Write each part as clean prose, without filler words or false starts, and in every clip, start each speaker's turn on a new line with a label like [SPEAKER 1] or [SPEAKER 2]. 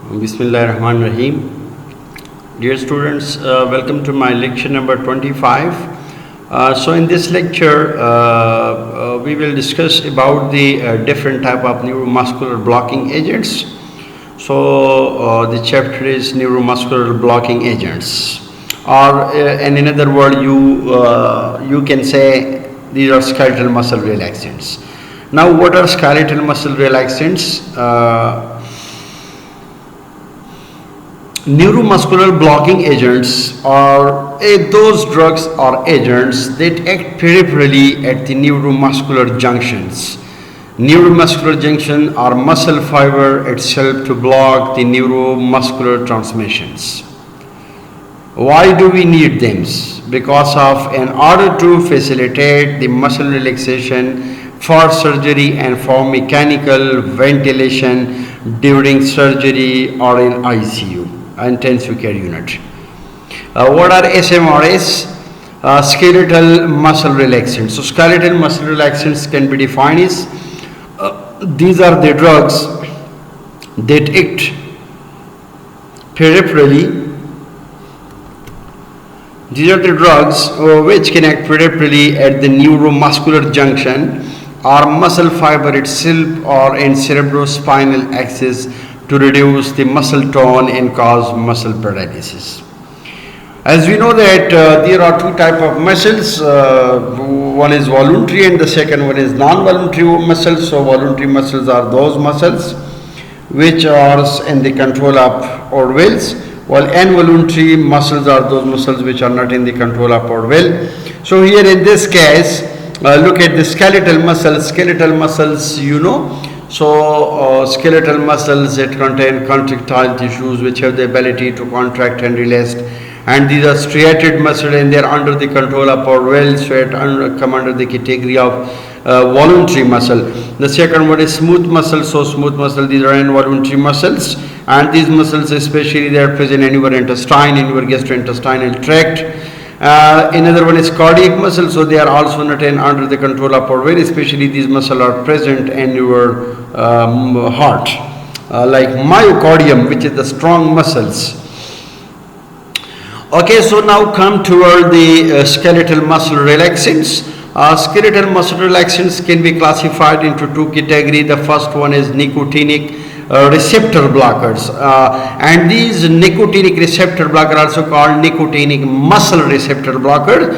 [SPEAKER 1] Bismillahirrahmanirrahim. Dear students, welcome to my lecture number 25. So in this lecture, we will discuss about the different type of neuromuscular blocking agents. So the chapter is neuromuscular blocking agents, or in another word, you can say these are skeletal muscle relaxants. Now, what are skeletal muscle relaxants? Neuromuscular blocking agents are those drugs or agents that act peripherally at the neuromuscular junctions. Neuromuscular junction are muscle fiber itself to block the neuromuscular transmissions. Why do we need them? Because of in order to facilitate the muscle relaxation for surgery and for mechanical ventilation during surgery or in ICU. Intensive care unit. What are SMRs? Skeletal muscle relaxants. So skeletal muscle relaxants can be defined as these are the drugs that act peripherally. These are the drugs which can act peripherally at the neuromuscular junction or muscle fiber itself or in cerebrospinal axis to reduce the muscle tone and cause muscle paralysis. As we know that there are two types of muscles, one is voluntary and the second one is non-voluntary muscles. So voluntary muscles are those muscles which are in the control of our wills, while involuntary muscles are those muscles which are not in the control of our will. So here in this case, look at the skeletal muscles. Skeletal muscles, you know. So skeletal muscles that contain contractile tissues which have the ability to contract and relax, and these are striated muscles and they are under the control of our will, so it come under the category of voluntary muscle. The second one is smooth muscle. So smooth muscle, these are involuntary muscles, and these muscles especially they are present in your intestine, in your gastrointestinal tract. Another one is cardiac muscle, so they are also not under the control of our will, especially these muscles are present in your heart, like myocardium, which is the strong muscles. Okay, so now come toward the skeletal muscle relaxants. Skeletal muscle relaxants can be classified into two categories. The first one is nicotinic receptor blockers, and these nicotinic receptor blockers are also called nicotinic muscle receptor blocker.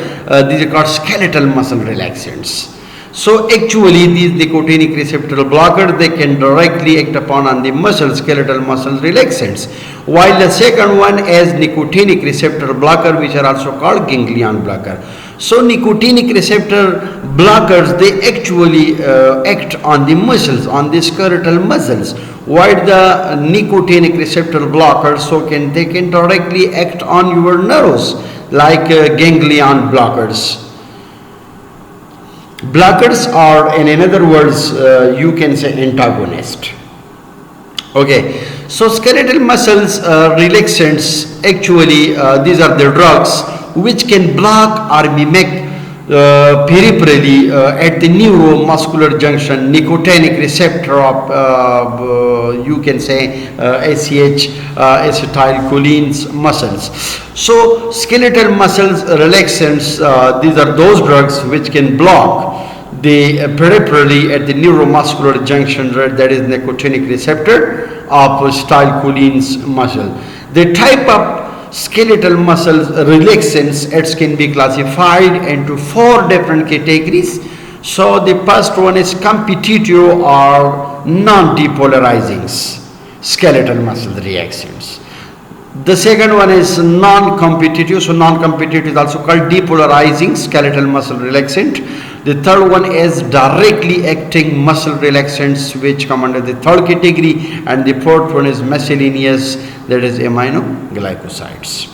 [SPEAKER 1] These are called skeletal muscle relaxants. So actually these nicotinic receptor blockers, they can directly act upon on the muscle, skeletal muscle relaxants, while the second one is nicotinic receptor blocker, which are also called ganglion blocker. So nicotinic receptor blockers, they actually act on the muscles, on the skeletal muscles, while the nicotinic receptor blockers, so they can directly act on your nerves, like ganglion blockers. Blockers are, in other words, you can say antagonist. Okay, so skeletal muscles relaxants, actually these are the drugs which can block or mimic peripherally at the neuromuscular junction nicotinic receptor of you can say ACH acetylcholine muscles. So skeletal muscles relaxants, these are those drugs which can block the peripherally at the neuromuscular junction, that is nicotinic receptor of acetylcholine muscle. The type of skeletal muscle relaxants, it can be classified into four different categories. So the first one is competitive or non-depolarizing skeletal muscle relaxants. The second one is non-competitive. So non-competitive is also called depolarizing skeletal muscle relaxant. The third one is directly acting muscle relaxants, which come under the third category, and the fourth one is miscellaneous, that is aminoglycosides.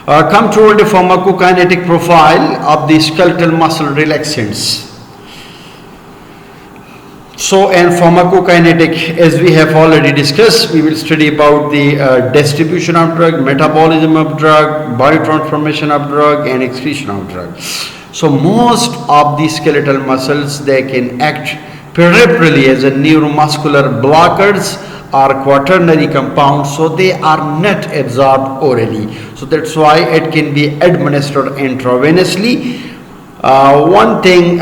[SPEAKER 1] Come toward the pharmacokinetic profile of the skeletal muscle relaxants. So in pharmacokinetic, as we have already discussed, we will study about the distribution of drug, metabolism of drug, biotransformation of drug, and excretion of drug. So most of the skeletal muscles, they can act peripherally as a neuromuscular blockers are quaternary compounds, so they are not absorbed orally. So that's why it can be administered intravenously. One thing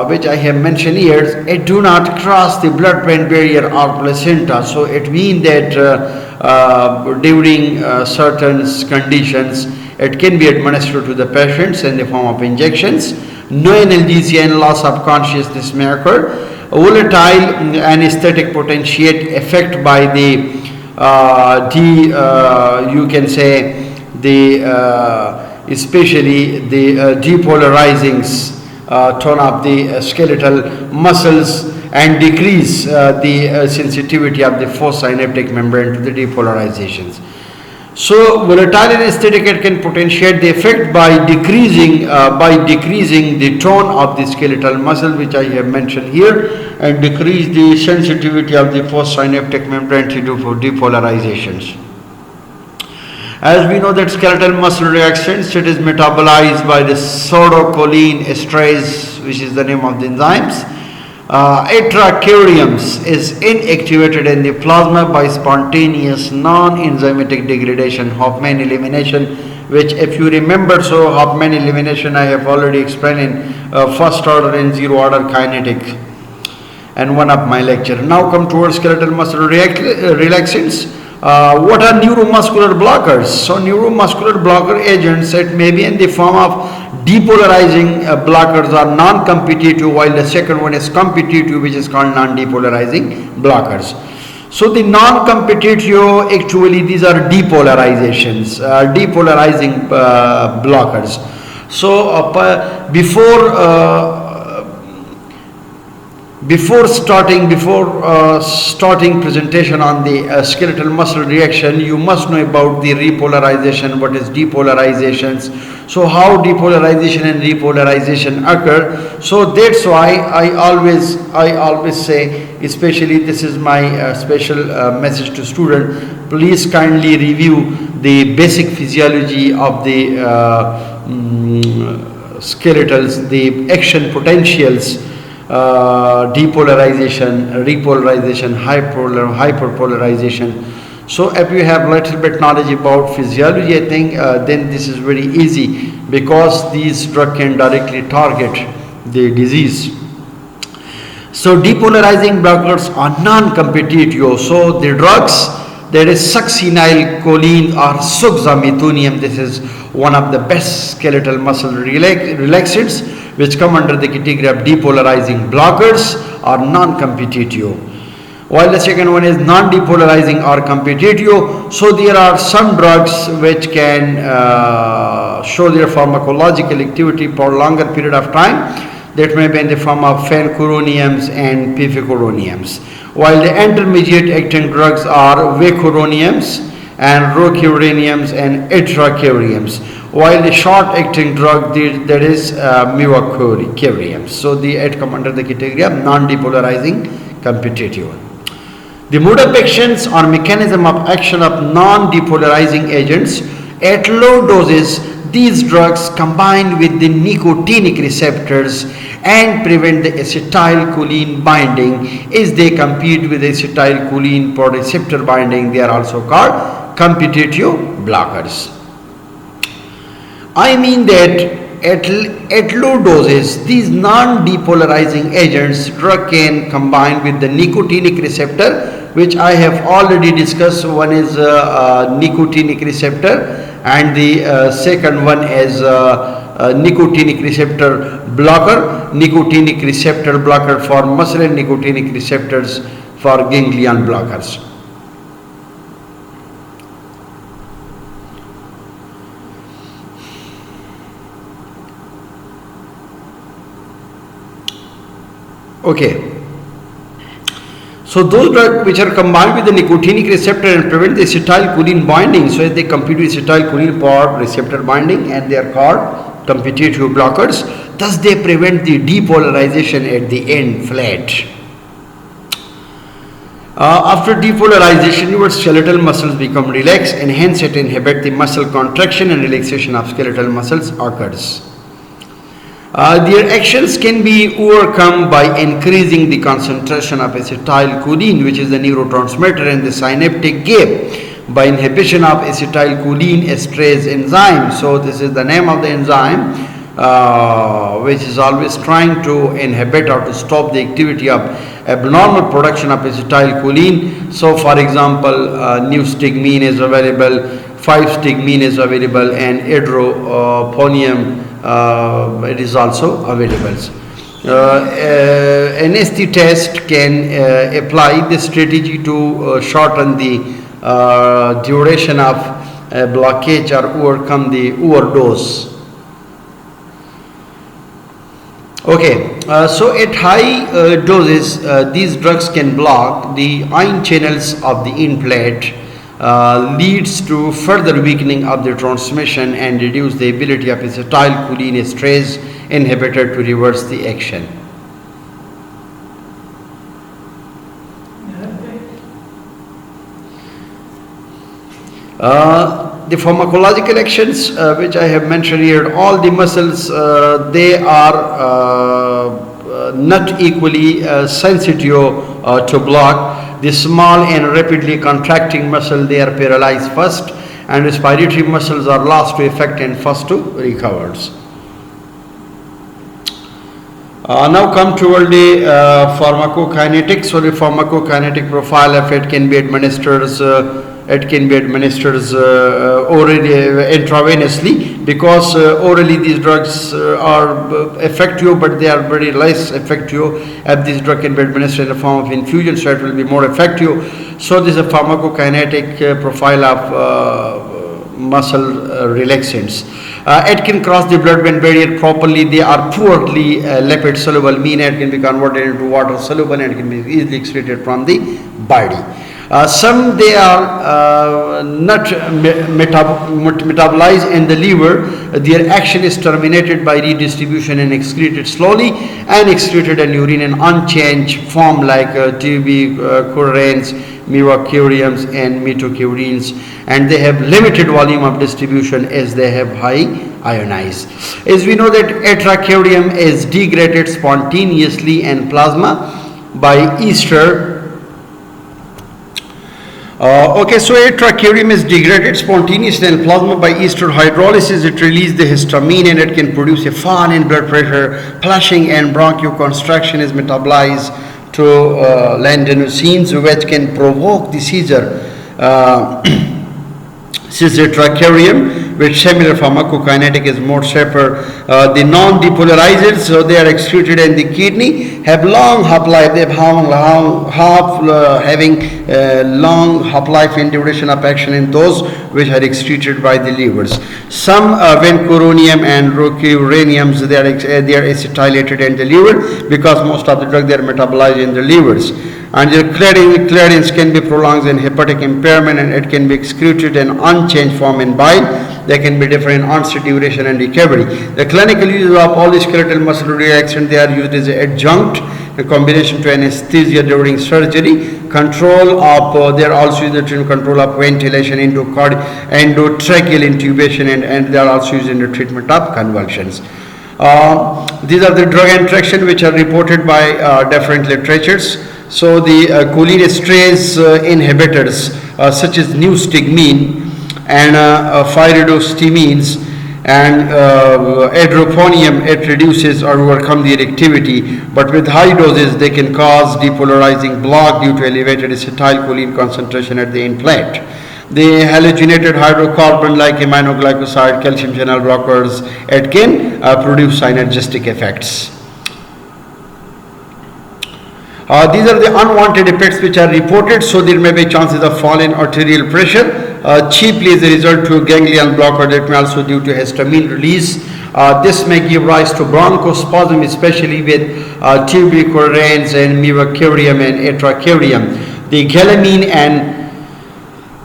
[SPEAKER 1] which I have mentioned here is it do not cross the blood-brain barrier or placenta. So it means that during certain conditions it can be administered to the patients in the form of injections. No analgesia and loss of consciousness may occur. Volatile anesthetic potentiate effect by the you can say the especially the depolarizing tone of the skeletal muscles and decrease the sensitivity of the postsynaptic membrane to the depolarizations. So volatile anesthetic it can potentiate the effect by decreasing the tone of the skeletal muscle, which I have mentioned here, and decrease the sensitivity of the postsynaptic membrane to depolarizations. As we know that skeletal muscle reactions, it is metabolized by the pseudocholine esterase, which is the name of the enzymes. Atracuriums is inactivated in the plasma by spontaneous non-enzymatic degradation, Hofmann elimination, which if you remember, so Hofmann elimination I have already explained in first order and zero order kinetic and one of my lecture. Now come towards skeletal muscle relaxants. What are neuromuscular blockers? So neuromuscular blocker agents, it may be in the form of depolarizing blockers or non-competitive, while the second one is competitive, which is called non-depolarizing blockers. So the non-competitive, actually these are depolarizations, depolarizing blockers. So before starting presentation on the skeletal muscle reaction, you must know about the repolarization, what is depolarizations, so how depolarization and repolarization occur. So that's why I always say, especially this is my special message to student, please kindly review the basic physiology of the skeletals, the action potentials, depolarization, repolarization, hyperpolarization. So if you have little bit knowledge about physiology, I think then this is very easy, because these drugs can directly target the disease. So depolarizing blockers are non-competitive. So the drugs, there is succinylcholine or suxamethonium. This is one of the best skeletal muscle relaxants, which come under the category of depolarizing blockers or non-competitive. While the second one is non-depolarizing or competitive. So there are some drugs which can show their pharmacological activity for longer period of time. That may be in the form of phencuroniums and pifecuroniums. While the intermediate acting drugs are vecuroniums and rocuroniums and atracuriums. While the short acting drug, there is mevacuriums. So it come under the category of non-depolarizing competitive. The mode of actions or mechanism of action of non-depolarizing agents: at low doses, these drugs combine with the nicotinic receptors and prevent the acetylcholine binding. As they compete with acetylcholine for receptor binding, they are also called competitive blockers. I mean that at low doses, these non-depolarizing agents, drug can combine with the nicotinic receptor, which I have already discussed. One is nicotinic receptor, and the second one is nicotinic receptor blocker. Nicotinic receptor blocker for muscle and nicotinic receptors for ganglion blockers. Okay. So those drugs which are combined with the nicotinic receptor and prevent the acetylcholine binding, so they compete with acetylcholine for receptor binding, and they are called competitive blockers. Thus they prevent the depolarization at the end flat. After depolarization, your skeletal muscles become relaxed, and hence it inhibits the muscle contraction, and relaxation of skeletal muscles occurs. Their actions can be overcome by increasing the concentration of acetylcholine, which is the neurotransmitter, in the synaptic gap by inhibition of acetylcholine esterase enzyme. So this is the name of the enzyme, which is always trying to inhibit or to stop the activity of abnormal production of acetylcholine. So for example, new-stigmine is available, 5-stigmine is available, and hydroponium it is also available. An ST test can apply this strategy to shorten the duration of blockage or overcome the overdose. Okay, so at high doses, these drugs can block the ion channels of the implant, leads to further weakening of the transmission and reduce the ability of acetylcholine esterase inhibitor to reverse the action. The pharmacological actions which I have mentioned here, all the muscles they are not equally sensitive to block. The small and rapidly contracting muscle, they are paralyzed first, and respiratory muscles are lost to effect and first to recover. Now come toward the pharmacokinetics. So the pharmacokinetic profile of it can be administered. Orally, intravenously, because orally these drugs are effective, but they are very less effective. If this drug can be administered in the form of infusion, so it will be more effective. So this is a pharmacokinetic profile of muscle relaxants. It can cross the blood-brain barrier properly. They are poorly lipid soluble, meaning it can be converted into water soluble and it can be easily excreted from the body. Some they are not metabolized in the liver. Their action is terminated by redistribution and excreted slowly and excreted in urine in unchanged form like tubicurins, mevacuriums and mitochondrions, and they have limited volume of distribution as they have high ionized. As we know that atracurium is degraded spontaneously in plasma by ester. So atracurium is degraded spontaneously in plasma by ester hydrolysis. It releases the histamine and it can produce a fall in blood pressure. Flushing and bronchoconstriction is metabolized to landanosines, which can provoke the seizure. Atracurium, with similar pharmacokinetic, is more safer. The non-depolarizers, so they are excreted in the kidney, have long half-life. They have having long half-life and duration of action in those which are excreted by the livers. Some vancomycin and rocuroniums, they are acetylated in the liver because most of the drugs they are metabolized in the livers. And their clearance can be prolonged in hepatic impairment, and it can be excreted in unchanged form in bile. They can be different in onset, duration, and recovery. The clinical use of all the skeletal muscle relaxants, they are used as an adjunct in combination to anesthesia during surgery. Control of, they are also used in control of ventilation into endotracheal intubation, and they are also used in the treatment of convulsions. These are the drug interactions which are reported by different literatures. So the choline esterase inhibitors such as new-stigmine and pyridostigmines and hydroponium, it reduces or overcome their activity, but with high doses they can cause depolarizing block due to elevated acetylcholine concentration at the implant. The halogenated hydrocarbon like aminoglycoside, calcium channel blockers, it can produce synergistic effects. These are the unwanted effects which are reported. So there may be chances of fall in arterial pressure, cheaply as a result to ganglion blocker. That may also due to histamine release. This may give rise to bronchospasm, especially with tubicurins and mevacurium and atracurium. The galamine and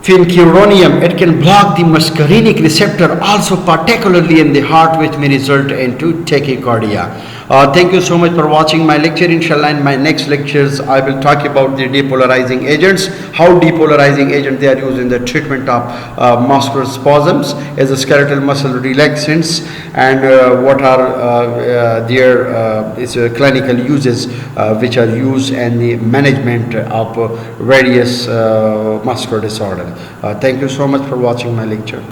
[SPEAKER 1] phencyclinium, it can block the muscarinic receptor also, particularly in the heart, which may result into tachycardia. Thank you so much for watching my lecture. Inshallah, in my next lectures, I will talk about the depolarizing agents, how depolarizing agent they are used in the treatment of muscular spasms as a skeletal muscle relaxants, and what are their clinical uses which are used in the management of various muscular disorder. Thank you so much for watching my lecture.